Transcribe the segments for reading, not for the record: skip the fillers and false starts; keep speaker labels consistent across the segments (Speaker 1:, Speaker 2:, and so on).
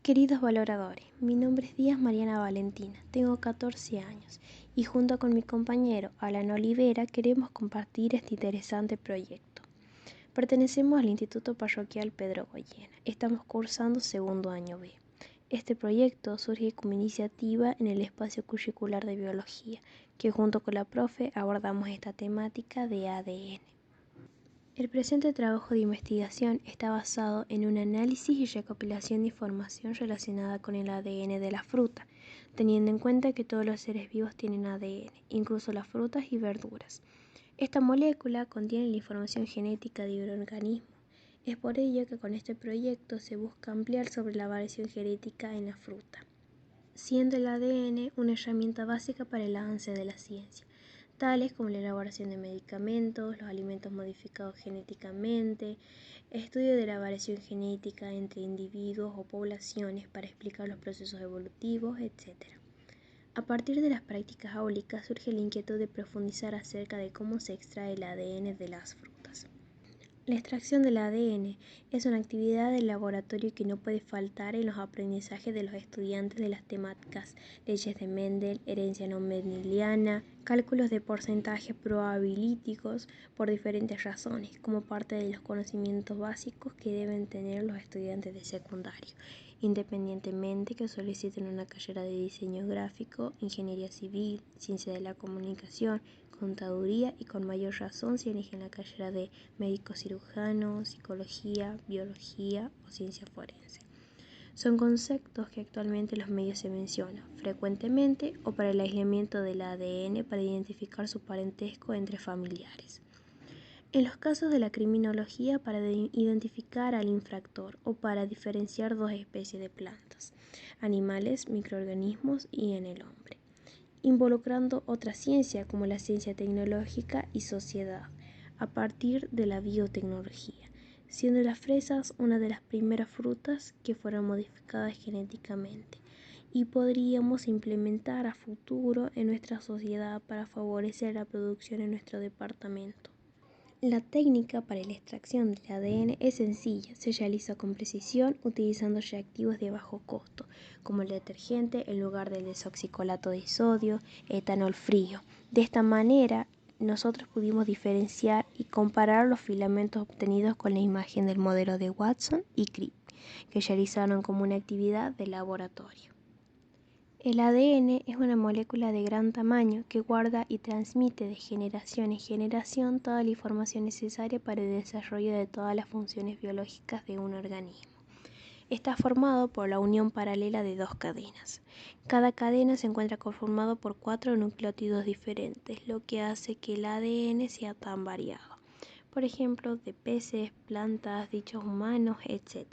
Speaker 1: Queridos valoradores, mi nombre es Díaz Mariana Valentina, tengo 14 años y junto con mi compañero Alan Olivera queremos compartir este interesante proyecto. Pertenecemos al Instituto Parroquial Pedro Goyena, estamos cursando segundo año B. Este proyecto surge como iniciativa en el espacio curricular de biología, que junto con la profe abordamos esta temática de ADN. El presente trabajo de investigación está basado en un análisis y recopilación de información relacionada con el ADN de la fruta, teniendo en cuenta que todos los seres vivos tienen ADN, incluso las frutas y verduras. Esta molécula contiene la información genética de un organismo. Es por ello que con este proyecto se busca ampliar sobre la variación genética en la fruta, siendo el ADN una herramienta básica para el avance de la ciencia, tales como la elaboración de medicamentos, los alimentos modificados genéticamente, estudio de la variación genética entre individuos o poblaciones para explicar los procesos evolutivos, etc. A partir de las prácticas áulicas surge la inquietud de profundizar acerca de cómo se extrae el ADN de las frutas. La extracción del ADN es una actividad del laboratorio que no puede faltar en los aprendizajes de los estudiantes de las temáticas leyes de Mendel, herencia no mendeliana, cálculos de porcentajes probabilísticos por diferentes razones, como parte de los conocimientos básicos que deben tener los estudiantes de secundario, independientemente que soliciten una carrera de diseño gráfico, ingeniería civil, ciencia de la comunicación, contaduría y con mayor razón si eligen la carrera de médico cirujano, psicología, biología o ciencia forense. Son conceptos que actualmente los medios se mencionan frecuentemente o para el aislamiento del ADN para identificar su parentesco entre familiares. En los casos de la criminología para identificar al infractor o para diferenciar dos especies de plantas, animales, microorganismos y en el hombre, involucrando otra ciencia como la ciencia tecnológica y sociedad, a partir de la biotecnología, siendo las fresas una de las primeras frutas que fueron modificadas genéticamente y podríamos implementar a futuro en nuestra sociedad para favorecer la producción en nuestro departamento. La técnica para la extracción del ADN es sencilla, se realiza con precisión utilizando reactivos de bajo costo, como el detergente en lugar del desoxicolato de sodio, etanol frío. De esta manera, nosotros pudimos diferenciar y comparar los filamentos obtenidos con la imagen del modelo de Watson y Crick, que realizaron como una actividad de laboratorio. El ADN es una molécula de gran tamaño que guarda y transmite de generación en generación toda la información necesaria para el desarrollo de todas las funciones biológicas de un organismo. Está formado por la unión paralela de dos cadenas. Cada cadena se encuentra conformado por 4 nucleótidos diferentes, lo que hace que el ADN sea tan variado. Por ejemplo, de peces, plantas, dichos humanos, etc.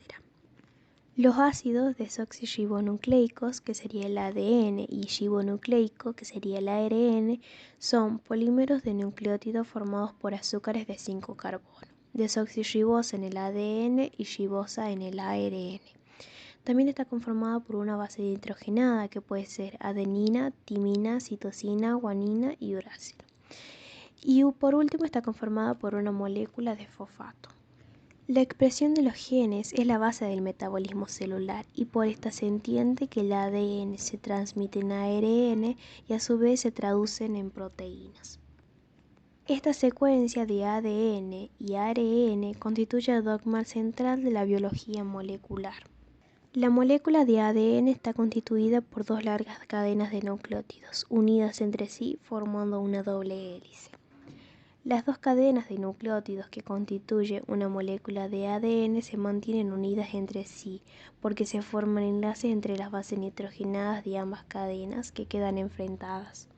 Speaker 1: Los ácidos desoxirribonucleicos, que sería el ADN, y ribonucleico, que sería el ARN, son polímeros de nucleótidos formados por azúcares de 5 carbono, desoxirribosa en el ADN y ribosa en el ARN. También está conformado por una base dihidrogenada que puede ser adenina, timina, citosina, guanina y uracilo. Y por último está conformado por una molécula de fosfato. La expresión de los genes es la base del metabolismo celular y por esta se entiende que el ADN se transmite en ARN y a su vez se traducen en proteínas. Esta secuencia de ADN y ARN constituye el dogma central de la biología molecular. La molécula de ADN está constituida por dos largas cadenas de nucleótidos unidas entre sí formando una doble hélice. Las dos cadenas de nucleótidos que constituyen una molécula de ADN se mantienen unidas entre sí porque se forman enlaces entre las bases nitrogenadas de ambas cadenas que quedan enfrentadas.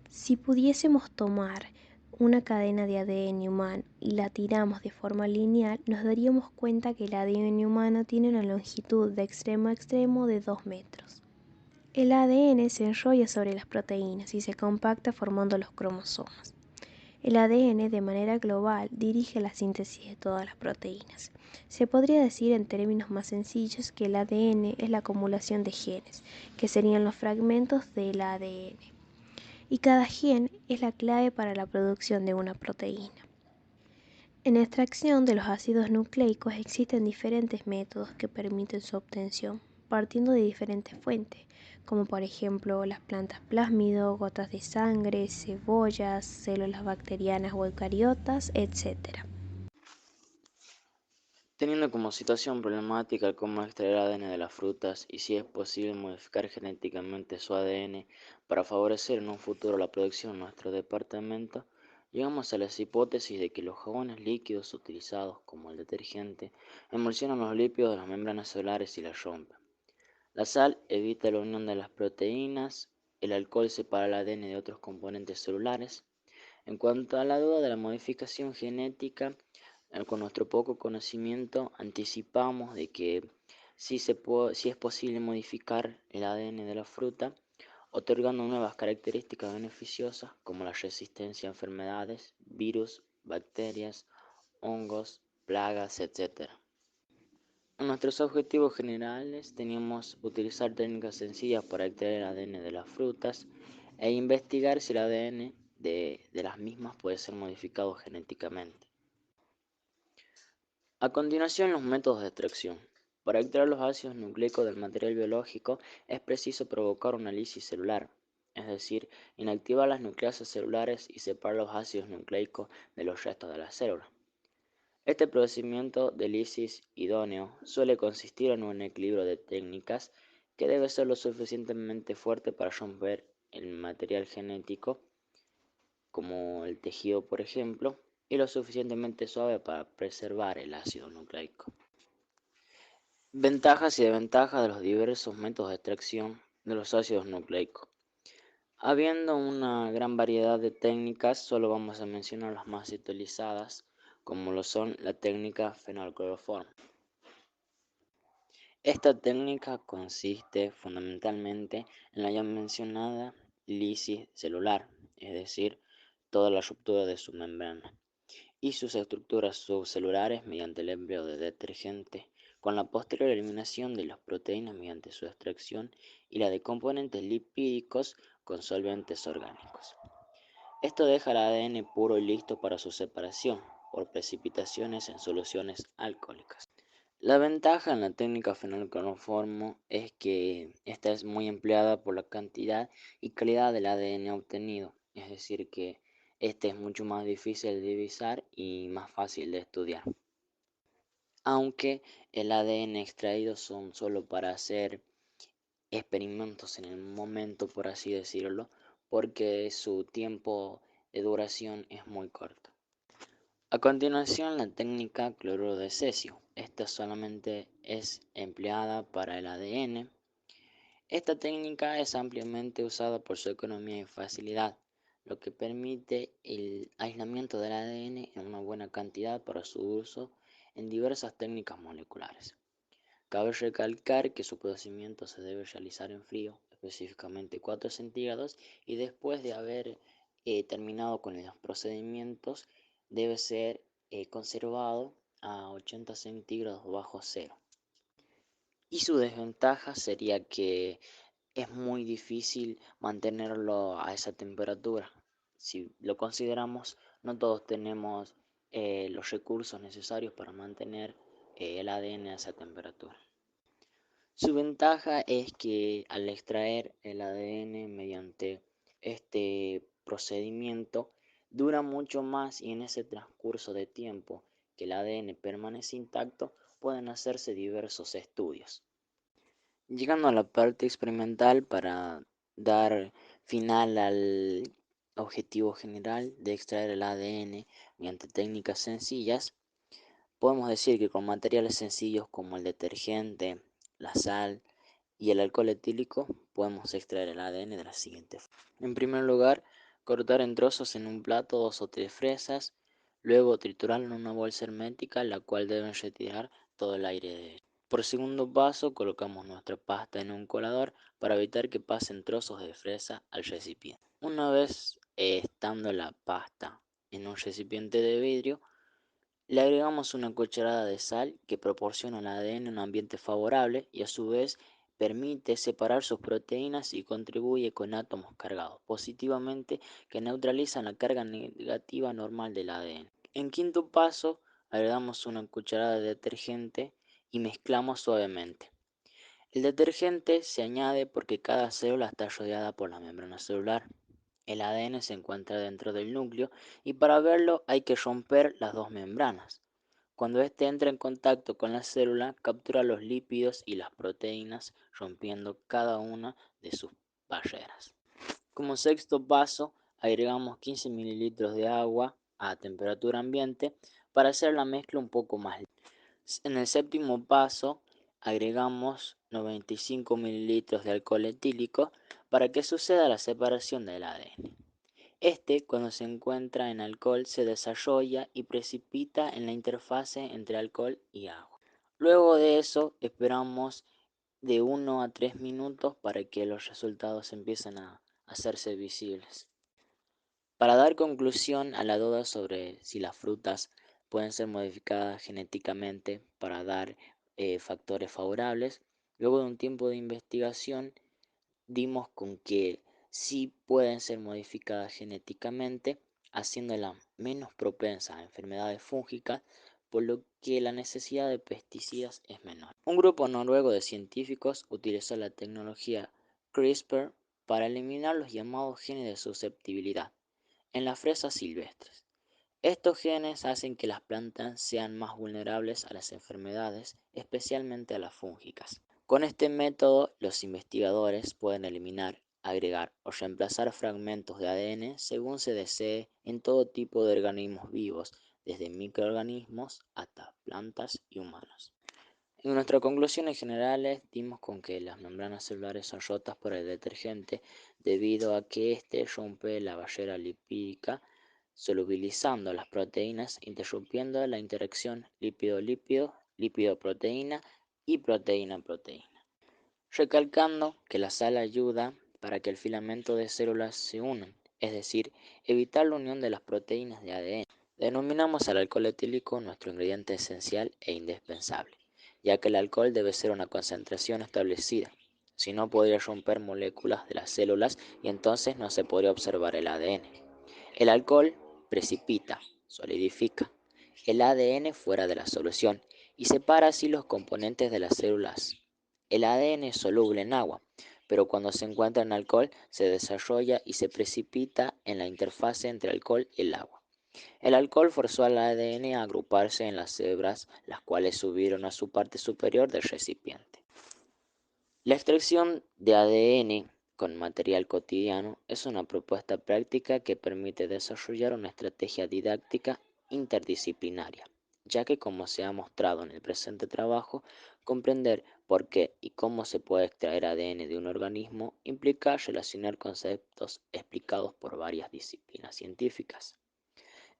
Speaker 1: Si pudiésemos tomar una cadena de ADN humano y la tiramos de forma lineal, nos daríamos cuenta que el ADN humano tiene una longitud de extremo a extremo de 2 metros. El ADN se enrolla sobre las proteínas y se compacta formando los cromosomas. El ADN de manera global dirige la síntesis de todas las proteínas. Se podría decir en términos más sencillos que el ADN es la acumulación de genes, que serían los fragmentos del ADN. Y cada gen es la clave para la producción de una proteína. En extracción de los ácidos nucleicos existen diferentes métodos que permiten su obtención. partiendo de diferentes fuentes, como por ejemplo las plantas plásmido, gotas de sangre, cebollas, células bacterianas o eucariotas, etc.
Speaker 2: Teniendo como situación problemática cómo extraer ADN de las frutas y si es posible modificar genéticamente su ADN para favorecer en un futuro la producción en nuestro departamento, llegamos a las hipótesis de que los jabones líquidos utilizados como el detergente emulsionan los lípidos de las membranas celulares y las rompen. La sal evita la unión de las proteínas, el alcohol separa el ADN de otros componentes celulares. En cuanto a la duda de la modificación genética, con nuestro poco conocimiento anticipamos de que sí es posible modificar el ADN de la fruta, otorgando nuevas características beneficiosas como la resistencia a enfermedades, virus, bacterias, hongos, plagas, etc. En nuestros objetivos generales teníamos utilizar técnicas sencillas para extraer el ADN de las frutas e investigar si el ADN de las mismas puede ser modificado genéticamente. A continuación, los métodos de extracción. Para extraer los ácidos nucleicos del material biológico es preciso provocar una lisis celular, es decir, inactivar las nucleasas celulares y separar los ácidos nucleicos de los restos de la célula. Este procedimiento de lisis idóneo suele consistir en un equilibrio de técnicas que debe ser lo suficientemente fuerte para romper el material genético, como el tejido por ejemplo, y lo suficientemente suave para preservar el ácido nucleico. Ventajas y desventajas de los diversos métodos de extracción de los ácidos nucleicos. Habiendo una gran variedad de técnicas, solo vamos a mencionar las más utilizadas, como lo son la técnica fenolcloroformo. Esta técnica consiste fundamentalmente en la ya mencionada lisis celular, es decir, toda la ruptura de su membrana, y sus estructuras subcelulares mediante el empleo de detergente, con la posterior eliminación de las proteínas mediante su extracción y la de componentes lipídicos con solventes orgánicos. Esto deja el ADN puro y listo para su separación por precipitaciones en soluciones alcohólicas. La ventaja en la técnica fenolcloroformo es que esta es muy empleada por la cantidad y calidad del ADN obtenido, es decir que este es mucho más difícil de divisar y más fácil de estudiar. Aunque el ADN extraído son solo para hacer experimentos en el momento, por así decirlo, porque su tiempo de duración es muy corto. A continuación, la técnica cloruro de cesio. Esta solamente es empleada para el ADN. Esta técnica es ampliamente usada por su economía y facilidad, lo que permite el aislamiento del ADN en una buena cantidad para su uso en diversas técnicas moleculares. Cabe recalcar que su procedimiento se debe realizar en frío, específicamente 4 centígrados, y después de haber terminado con los procedimientos debe ser conservado a 80 centígrados bajo cero. Y su desventaja sería que es muy difícil mantenerlo a esa temperatura. Si lo consideramos, no todos tenemos los recursos necesarios para mantener el ADN a esa temperatura. Su ventaja es que al extraer el ADN mediante este procedimiento dura mucho más y en ese transcurso de tiempo que el ADN permanece intacto pueden hacerse diversos estudios. Llegando a la parte experimental para dar final al objetivo general de extraer el ADN mediante técnicas sencillas, podemos decir que con materiales sencillos como el detergente, la sal y el alcohol etílico podemos extraer el ADN de la siguiente forma. En primer lugar, cortar en trozos en un plato 2 o 3 fresas, luego triturarlo en una bolsa hermética, la cual deben retirar todo el aire de ella. Por segundo paso, colocamos nuestra pasta en un colador para evitar que pasen trozos de fresa al recipiente. Una vez estando la pasta en un recipiente de vidrio, le agregamos una cucharada de sal que proporciona al ADN un ambiente favorable y a su vez permite separar sus proteínas y contribuye con átomos cargados positivamente que neutralizan la carga negativa normal del ADN. En quinto paso, agregamos una cucharada de detergente y mezclamos suavemente. El detergente se añade porque cada célula está rodeada por la membrana celular. El ADN se encuentra dentro del núcleo y para verlo hay que romper las dos membranas. Cuando éste entra en contacto con la célula, captura los lípidos y las proteínas, rompiendo cada una de sus barreras. Como sexto paso, agregamos 15 mililitros de agua a temperatura ambiente para hacer la mezcla un poco más. En el séptimo paso, agregamos 95 mililitros de alcohol etílico para que suceda la separación del ADN. Este, cuando se encuentra en alcohol, se desarrolla y precipita en la interfase entre alcohol y agua. Luego de eso, esperamos de 1 a 3 minutos para que los resultados empiecen a hacerse visibles. Para dar conclusión a la duda sobre si las frutas pueden ser modificadas genéticamente para dar factores favorables, luego de un tiempo de investigación dimos con que sí pueden ser modificadas genéticamente, haciéndolas menos propensas a enfermedades fúngicas, por lo que la necesidad de pesticidas es menor. Un grupo noruego de científicos utilizó la tecnología CRISPR para eliminar los llamados genes de susceptibilidad en las fresas silvestres. Estos genes hacen que las plantas sean más vulnerables a las enfermedades, especialmente a las fúngicas. Con este método, los investigadores pueden eliminar, agregar o reemplazar fragmentos de ADN según se desee en todo tipo de organismos vivos, desde microorganismos hasta plantas y humanos. En nuestras conclusiones generales dimos con que las membranas celulares son rotas por el detergente debido a que éste rompe la barrera lipídica, solubilizando las proteínas, interrumpiendo la interacción lípido-lípido, lípido-proteína y proteína-proteína. Recalcando que la sal ayuda para que el filamento de células se unan, es decir, evitar la unión de las proteínas de ADN. Denominamos al alcohol etílico nuestro ingrediente esencial e indispensable, ya que el alcohol debe ser una concentración establecida, si no podría romper moléculas de las células y entonces no se podría observar el ADN. El alcohol precipita, solidifica el ADN fuera de la solución y separa así los componentes de las células. El ADN es soluble en agua, pero cuando se encuentra en alcohol se desarrolla y se precipita en la interfase entre alcohol y el agua. El alcohol forzó al ADN a agruparse en las hebras, las cuales subieron a su parte superior del recipiente. La extracción de ADN con material cotidiano es una propuesta práctica que permite desarrollar una estrategia didáctica interdisciplinaria, ya que, como se ha mostrado en el presente trabajo, comprender por qué y cómo se puede extraer ADN de un organismo implica relacionar conceptos explicados por varias disciplinas científicas.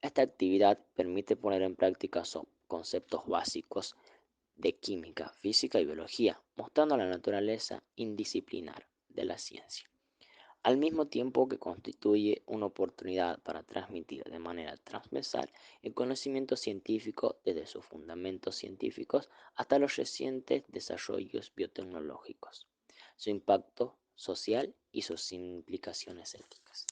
Speaker 2: Esta actividad permite poner en práctica conceptos básicos de química, física y biología, mostrando la naturaleza indisciplinar de la ciencia, al mismo tiempo que constituye una oportunidad para transmitir de manera transversal el conocimiento científico desde sus fundamentos científicos hasta los recientes desarrollos biotecnológicos, su impacto social y sus implicaciones éticas.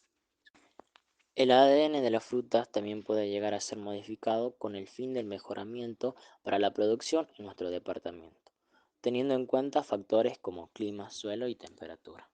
Speaker 2: El ADN de las frutas también puede llegar a ser modificado con el fin del mejoramiento para la producción en nuestro departamento, teniendo en cuenta factores como clima, suelo y temperatura.